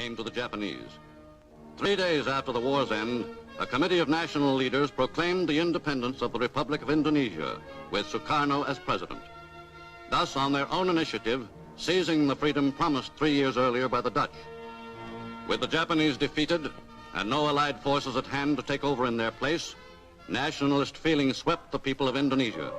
came to the Japanese. 3 days after the war's end, a committee of national leaders proclaimed the independence of the Republic of Indonesia, with Sukarno as president. Thus, on their own initiative, seizing the freedom promised 3 years earlier by the Dutch. With the Japanese defeated and no allied forces at hand to take over in their place, nationalist feeling swept the people of Indonesia.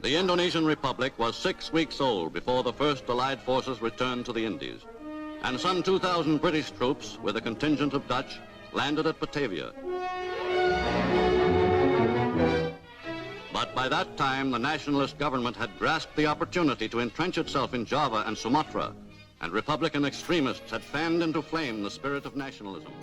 The Indonesian Republic was 6 weeks old before the first Allied forces returned to the Indies, and some 2,000 British troops, with a contingent of Dutch, landed at Batavia. But by that time, the nationalist government had grasped the opportunity to entrench itself in Java and Sumatra, and Republican extremists had fanned into flame the spirit of nationalism.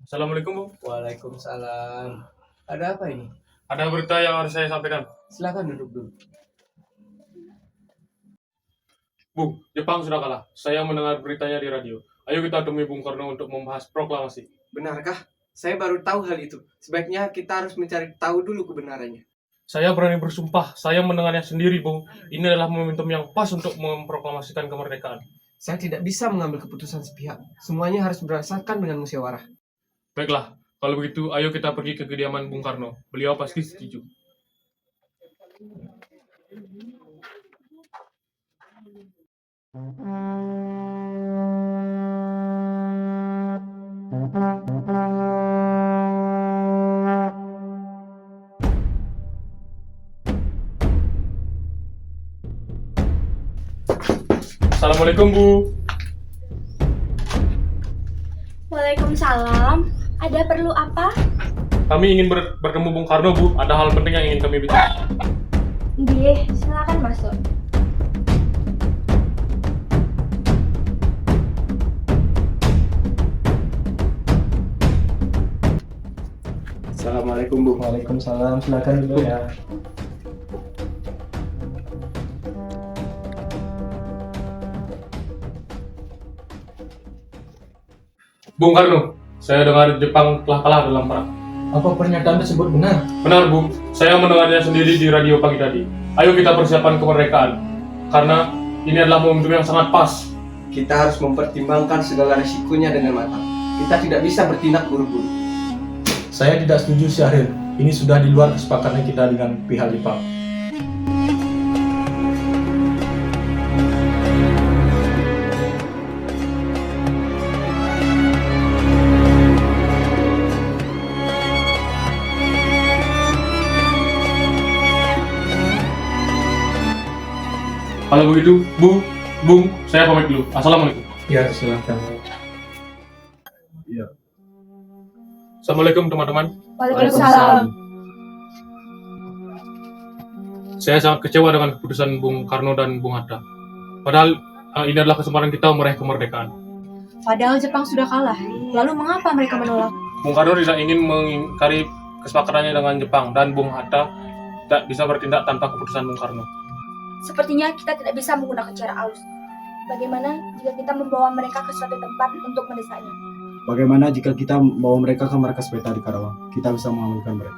Assalamualaikum, Bu. Waalaikumsalam. Ada apa ini? Ada berita yang harus saya sampaikan. Silakan duduk dulu. Bu, Jepang sudah kalah. Saya mendengar beritanya di radio. Ayo kita temui Bung Karno untuk membahas proklamasi. Benarkah? Saya baru tahu hal itu. Sebaiknya kita harus mencari tahu dulu kebenarannya. Saya berani bersumpah, saya mendengarnya sendiri, Bung. Ini adalah momentum yang pas untuk memproklamasikan kemerdekaan. Saya tidak bisa mengambil keputusan sepihak. Semuanya harus berdasarkan dengan musyawarah. Baiklah, kalau begitu ayo kita pergi ke kediaman Bung Karno. Beliau pasti setuju. Assalamualaikum, Bu. Waalaikumsalam. Ada perlu apa? Kami ingin bertemu Bung Karno, Bu. Ada hal penting yang ingin kami bicara. Nggih, silakan masuk. Assalamualaikum, Bu. Waalaikumsalam. Silakan dulu ya. Bung Karno, saya dengar Jepang telah kalah dalam perang. Apa pernyataan tersebut benar? Benar, Bu. Saya mendengarnya sendiri di radio pagi tadi. Ayo kita persiapkan kemerdekaan. Karena ini adalah momentum yang sangat pas. Kita harus mempertimbangkan segala risikonya dengan matang. Kita tidak bisa bertindak buru-buru. Saya tidak setuju, Syahril. Ini sudah di luar kesepakatan kita dengan pihak Jepang. Kalau begitu, Bung, saya pamit dulu. Assalamualaikum. Ya, silakan. Assalamualaikum, teman-teman. Waalaikumsalam. Saya sangat kecewa dengan keputusan Bung Karno dan Bung Hatta. Padahal ini adalah kesempatan kita meraih kemerdekaan. Padahal Jepang sudah kalah. Lalu mengapa mereka menolak? Bung Karno tidak ingin mengingkari kesepakatannya dengan Jepang, dan Bung Hatta tidak bisa bertindak tanpa keputusan Bung Karno. Sepertinya kita tidak bisa menggunakan cara halus. Bagaimana jika kita membawa mereka ke suatu tempat untuk mendesaknya? Bagaimana jika kita membawa mereka ke markas peta di Karawang? Kita bisa mengamankan mereka.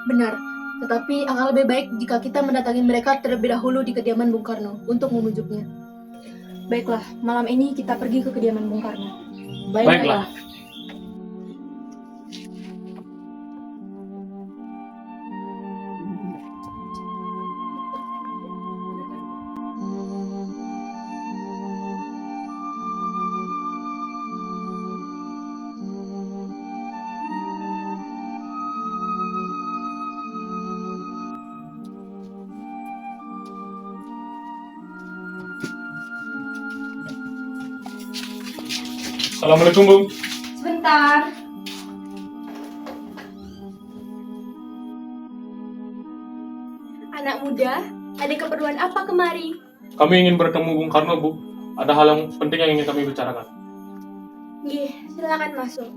Benar, tetapi akan lebih baik jika kita mendatangi mereka terlebih dahulu di kediaman Bung Karno untuk memujuknya. Baiklah, malam ini kita pergi ke kediaman Bung Karno. Baiklah. Assalamualaikum, Bung. Sebentar. Anak muda, ada keperluan apa kemari? Kami ingin bertemu Bung Karno, Bu. Ada hal yang penting yang ingin kami bicarakan. Nggih, silakan masuk.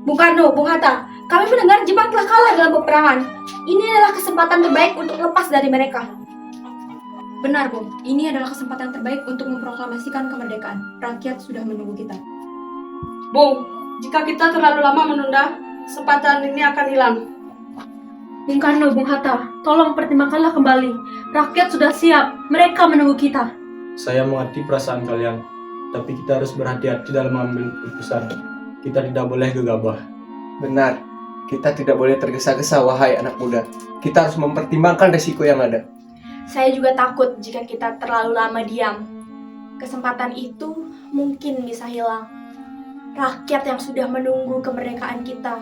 Bung Karno, Bung Hatta, kami mendengar Jepang telah kalah dalam peperangan. Ini adalah kesempatan terbaik untuk lepas dari mereka. Benar, Bung. Ini adalah kesempatan terbaik untuk memproklamasikan kemerdekaan. Rakyat sudah menunggu kita. Bung, jika kita terlalu lama menunda, kesempatan ini akan hilang. Bung Karno, Bung Hatta, tolong pertimbangkanlah kembali. Rakyat sudah siap. Mereka menunggu kita. Saya mengerti perasaan kalian, tapi kita harus berhati-hati dalam mengambil keputusan. Kita tidak boleh gegabah. Benar, kita tidak boleh tergesa-gesa, wahai anak muda. Kita harus mempertimbangkan resiko yang ada. Saya juga takut jika kita terlalu lama diam. Kesempatan itu mungkin bisa hilang. Rakyat yang sudah menunggu kemerdekaan kita.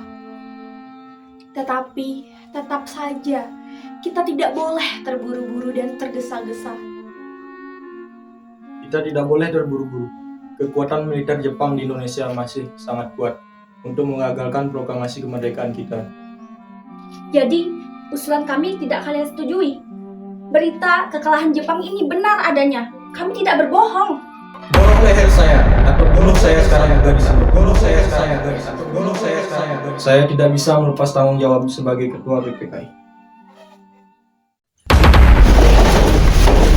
Tetapi tetap saja kita tidak boleh terburu-buru dan tergesa-gesa. Kita tidak boleh terburu-buru. Kekuatan militer Jepang di Indonesia masih sangat kuat untuk mengagalkan proklamasi kemerdekaan kita. Jadi, usulan kami tidak kalian setujui. Berita kekalahan Jepang ini benar adanya. Kami tidak berbohong. Dorong leher saya atau bunuh saya sekarang juga di sini. Bunuh saya sekarang juga di sini. Bunuh saya sekarang juga di sini. Saya tidak bisa melepas tanggung jawab sebagai ketua PPKI.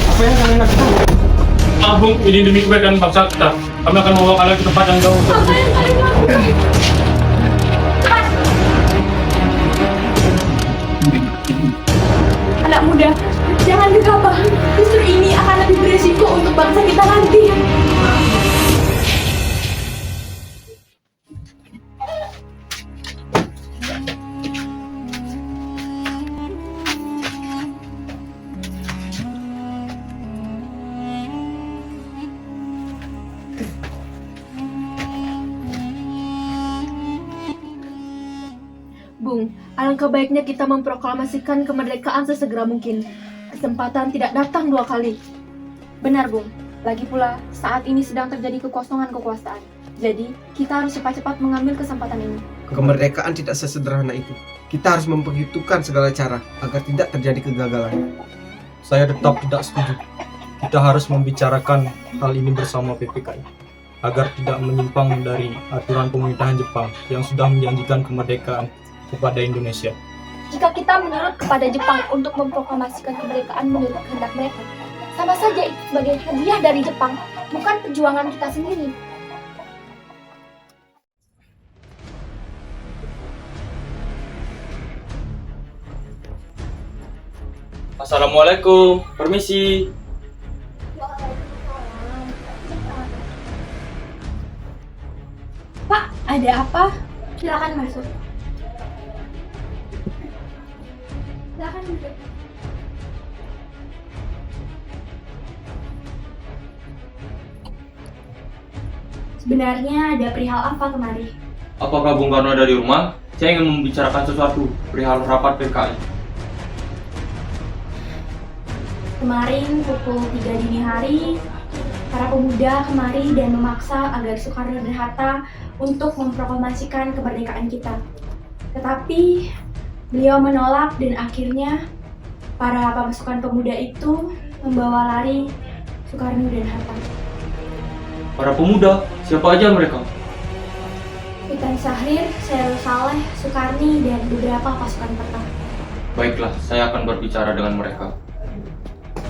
Apa yang kalian lakukan? Bung, ini demi kebaikan bangsa kita. Kami akan membawa kalian ke tempat yang jauh. Apa yang kalian lakukan? Anak muda, jangan gegabah. Justru ini akan lebih berisiko untuk bangsa kita nanti. Bung, alangkah baiknya kita memproklamasikan kemerdekaan sesegera mungkin. Kesempatan tidak datang dua kali. Benar, Bung. Lagi pula, saat ini sedang terjadi kekosongan kekuasaan. Jadi, kita harus cepat-cepat mengambil kesempatan ini. Kemerdekaan tidak sesederhana itu. Kita harus memperhitungkan segala cara agar tidak terjadi kegagalan. Saya tetap tidak setuju. Kita harus membicarakan hal ini bersama PPKI agar tidak menyimpang dari aturan pemerintahan Jepang yang sudah menjanjikan kemerdekaan kepada Indonesia. Jika kita menurut kepada Jepang untuk memproklamasikan kemerdekaan menurut kehendak mereka, sama saja itu sebagai hadiah dari Jepang, bukan perjuangan kita sendiri. Assalamualaikum, permisi. Pak, ada apa? Silakan masuk. Silakan duduk. Sebenarnya ada perihal apa kemari? Apakah Bung Karno ada di rumah? Saya ingin membicarakan sesuatu perihal rapat PKI. Kemarin pukul 3 dini hari, para pemuda kemari dan memaksa agar Soekarno dan Hatta untuk memproklamasikan kemerdekaan kita. Tetapi beliau menolak dan akhirnya para pasukan pemuda itu membawa lari Soekarno dan Hatta. Para pemuda, siapa aja mereka? Sultan Syahrir, Syarul Saleh, Soekarni, dan beberapa pasukan peta. Baiklah, saya akan berbicara dengan mereka.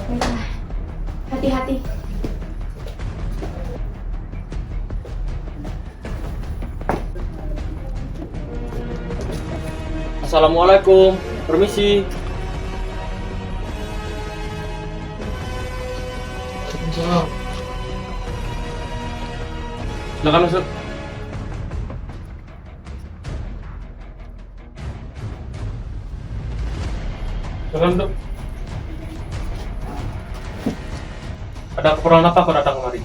Baiklah, hati-hati. Assalamualaikum, permisi. Silakan masuk. Silakan duduk. Ada keperluan apa kau datang kemari?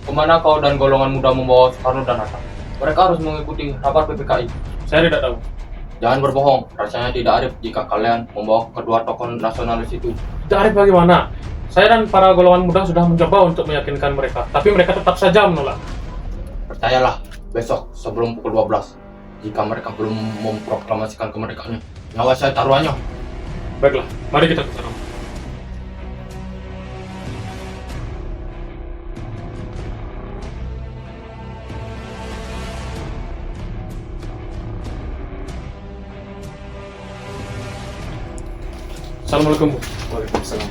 Kemana kau dan golongan muda membawa Soekarno dan Hatta? Mereka harus mengikuti rapat PPKI. Saya tidak tahu. Jangan berbohong, rasanya tidak adil jika kalian membawa kedua tokoh nasionalis itu. Tidak arif bagaimana? Saya dan para golongan muda sudah mencoba untuk meyakinkan mereka, tapi mereka tetap saja menolak. Percayalah, besok sebelum pukul 12, jika mereka belum memproklamasikan kemerdekaannya, nyawa saya taruhannya. Baiklah, mari kita ke sana. Assalamualaikum, Bu. Waalaikumsalam.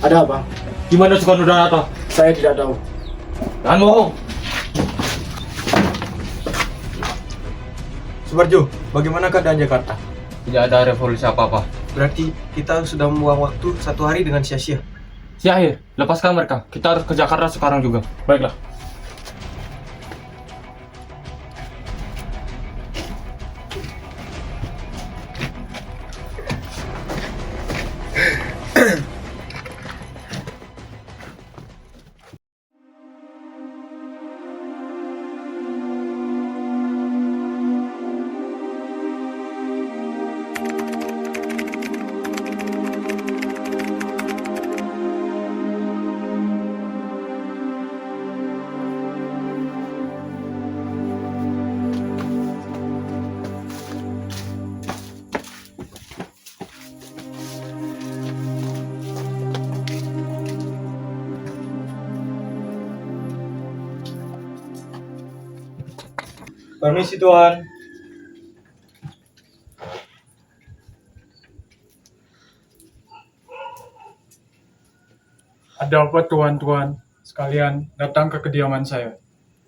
Ada apa? Gimana Soekarno dan Hatta? Saya tidak tahu. Jangan bohong. Subarjo, bagaimana keadaan Jakarta? Tidak ada revolusi apa-apa. Berarti kita sudah membuang waktu 1 hari dengan sia-sia. Si Akhir, lepaskan mereka. Kita harus ke Jakarta sekarang juga. Baiklah. Permisi Tuan. Ada apa tuan-tuan sekalian datang ke kediaman saya?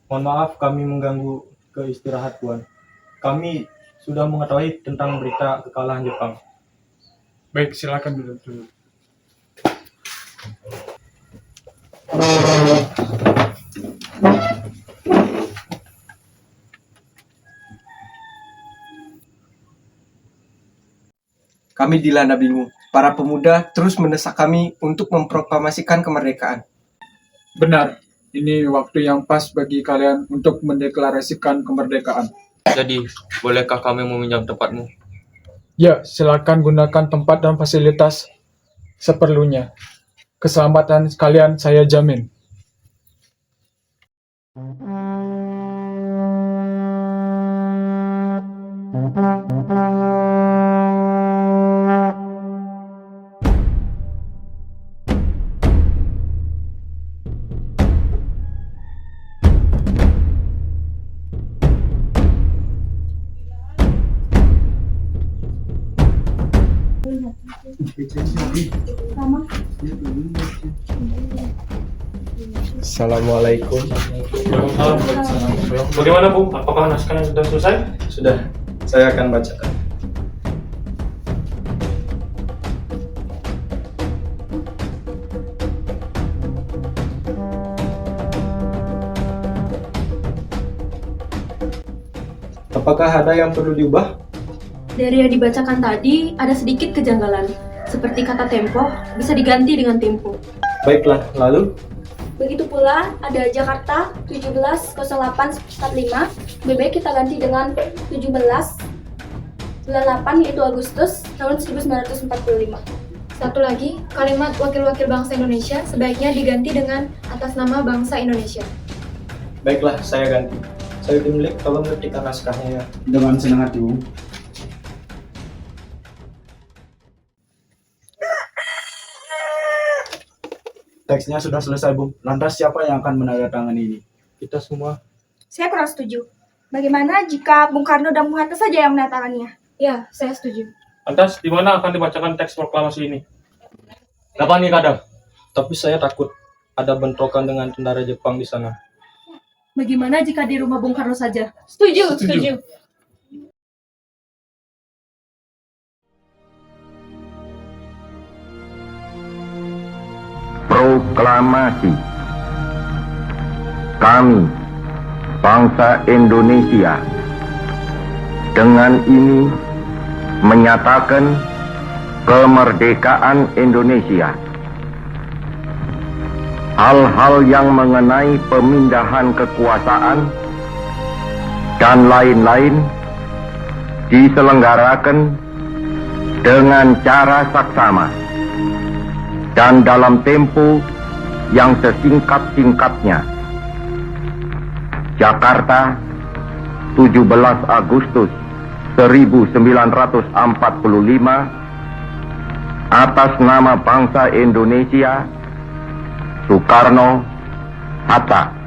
Mohon maaf kami mengganggu ke istirahat Tuan. Kami sudah mengetahui tentang berita kekalahan Jepang. Baik, silakan duduk dulu. Kami dilanda bingung. Para pemuda terus mendesak kami untuk memproklamasikan kemerdekaan. Benar, ini waktu yang pas bagi kalian untuk mendeklarasikan kemerdekaan. Jadi, bolehkah kami meminjam tempatmu? Ya, silakan gunakan tempat dan fasilitas seperlunya. Keselamatan kalian saya jamin. Assalamualaikum. Bagaimana Bu? Apakah naskahnya sudah selesai? Sudah, saya akan bacakan. Apakah ada yang perlu diubah? Dari yang dibacakan tadi, ada sedikit kejanggalan. Seperti kata tempo, bisa diganti dengan tempo. Baiklah, lalu? Begitu pula ada Jakarta 170845, lebih baik kita ganti dengan 1798 yaitu Agustus tahun 1945. Satu lagi, kalimat wakil-wakil bangsa Indonesia sebaiknya diganti dengan atas nama bangsa Indonesia. Baiklah, saya ganti. Saya Dimlik, tolong ketikkan naskahnya ya. Dengan senang hati, Bu. Teksnya sudah selesai, Bu. Lantas siapa yang akan menandatangani ini? Kita semua. Saya kurang setuju. Bagaimana jika Bung Karno dan Bung Hatta saja yang menandatangannya? Ya, saya setuju. Lantas, di mana akan dibacakan teks proklamasi ini? Kapan nih kadang? Tapi saya takut ada bentrokan dengan tentara Jepang di sana. Bagaimana jika di rumah Bung Karno saja? Setuju. Proklamasi. Kami, bangsa Indonesia, dengan ini menyatakan kemerdekaan Indonesia. Hal-hal yang mengenai pemindahan kekuasaan dan lain-lain diselenggarakan dengan cara saksama dan dalam tempo yang sesingkat-singkatnya. Jakarta, 17 Agustus 1945, atas nama bangsa Indonesia, Soekarno, Hatta.